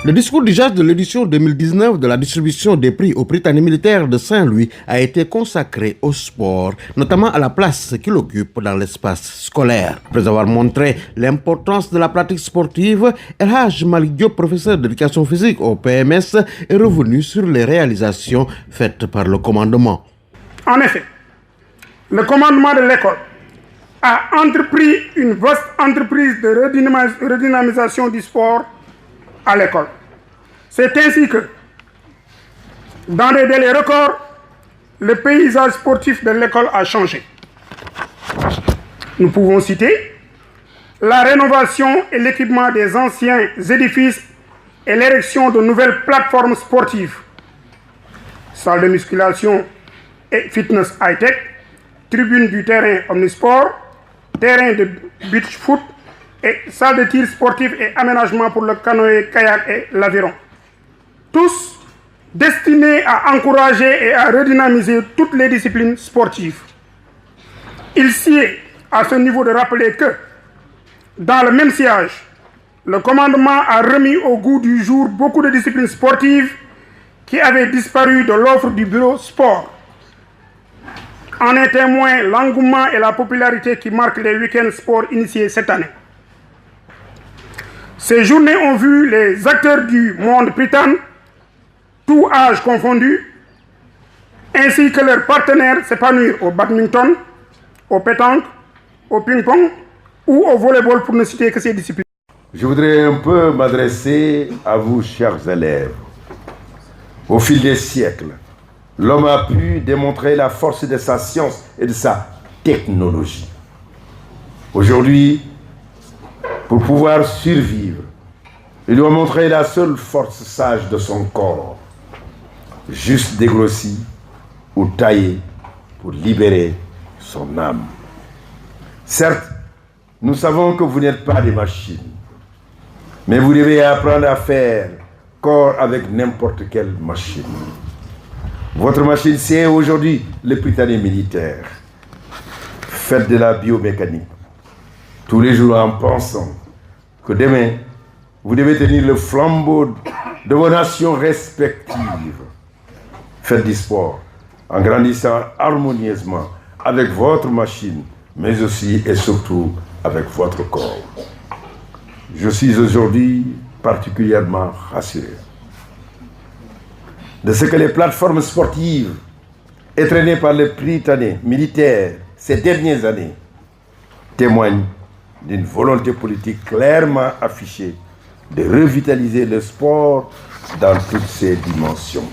Le discours d'usage de l'édition 2019 de la distribution des prix au Prytanée militaire de Saint-Louis a été consacré au sport, notamment à la place qu'il occupe dans l'espace scolaire. Après avoir montré l'importance de la pratique sportive, El Hadj Malick Diop, professeur d'éducation physique au PMS, est revenu sur les réalisations faites par le commandement. En effet, le commandement de l'école a entrepris une vaste entreprise de redynamisation du sport à l'école. C'est ainsi que, dans des délais records, le paysage sportif de l'école a changé. Nous pouvons citer la rénovation et l'équipement des anciens édifices et l'érection de nouvelles plateformes sportives, salles de musculation et fitness high-tech, tribune du terrain omnisport, terrain de beach foot et salle de tir sportif et aménagement pour le canoë, kayak et l'aviron. Tous destinés à encourager et à redynamiser toutes les disciplines sportives. Il sied à ce niveau de rappeler que, dans le même sillage, le commandement a remis au goût du jour beaucoup de disciplines sportives qui avaient disparu de l'offre du bureau sport. En est témoin l'engouement et la popularité qui marquent les week-ends sport initiés cette année. Ces journées ont vu les acteurs du monde prytanée, tous âges confondus, ainsi que leurs partenaires s'épanouir au badminton, au pétanque, au ping-pong ou au volleyball, pour ne citer que ces disciplines. Je voudrais un peu m'adresser à vous, chers élèves. Au fil des siècles, l'homme a pu démontrer la force de sa science et de sa technologie. Aujourd'hui, pour pouvoir survivre, il doit montrer la seule force sage de son corps, juste dégrossi ou taillé pour libérer son âme. Certes, nous savons que vous n'êtes pas des machines, mais vous devez apprendre à faire corps avec n'importe quelle machine. Votre machine, c'est aujourd'hui le Prytanée militaire. Faites de la biomécanique tous les jours en pensant que demain, vous devez tenir le flambeau de vos nations respectives. Faites du sport en grandissant harmonieusement avec votre machine, mais aussi et surtout avec votre corps. Je suis aujourd'hui particulièrement rassuré de ce que les plateformes sportives entraînées par le Prytanée militaire ces dernières années témoignent d'une volonté politique clairement affichée de revitaliser le sport dans toutes ses dimensions.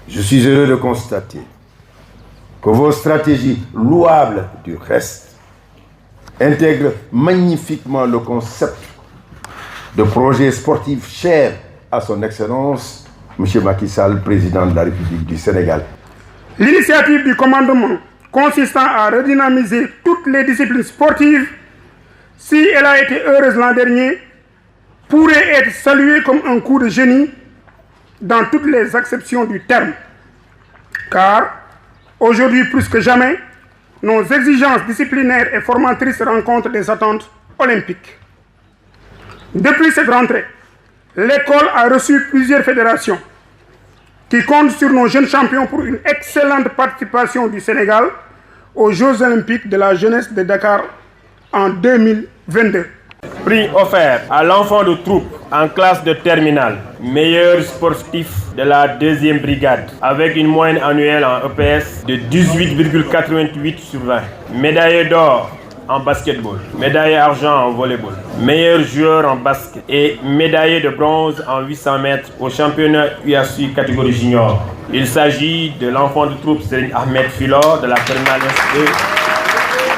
Je suis heureux de constater que vos stratégies, louables du reste, intègrent magnifiquement le concept de projet sportif cher à son Excellence, M. Macky Sall, président de la République du Sénégal. L'initiative du commandement consistant à redynamiser toutes les disciplines sportives, si elle a été heureuse l'an dernier, pourrait être saluée comme un coup de génie dans toutes les acceptions du terme. Car, aujourd'hui plus que jamais, nos exigences disciplinaires et formatrices rencontrent des attentes olympiques. Depuis cette rentrée, l'école a reçu plusieurs fédérations qui comptent sur nos jeunes champions pour une excellente participation du Sénégal aux Jeux olympiques de la jeunesse de Dakar en 2022. Prix offert à l'enfant de troupe en classe de terminale, meilleur sportif de la 2e brigade, avec une moyenne annuelle en EPS de 18,88 sur 20. Médaillé d'or en basketball, médaillé argent en volleyball, meilleur joueur en basket et médaillé de bronze en 800 mètres au championnat UASU catégorie junior. Il s'agit de l'enfant de troupe Serigne Ahmed Filor de la terminale S2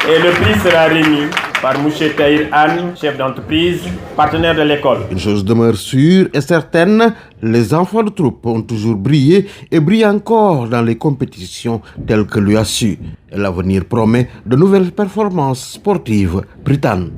et le prix sera remis par M. Tahir Anne, chef d'entreprise, partenaire de l'école. Une chose demeure sûre et certaine, les enfants de troupe ont toujours brillé et brillent encore dans les compétitions telles que l'UASU. Et l'avenir promet de nouvelles performances sportives prytanes.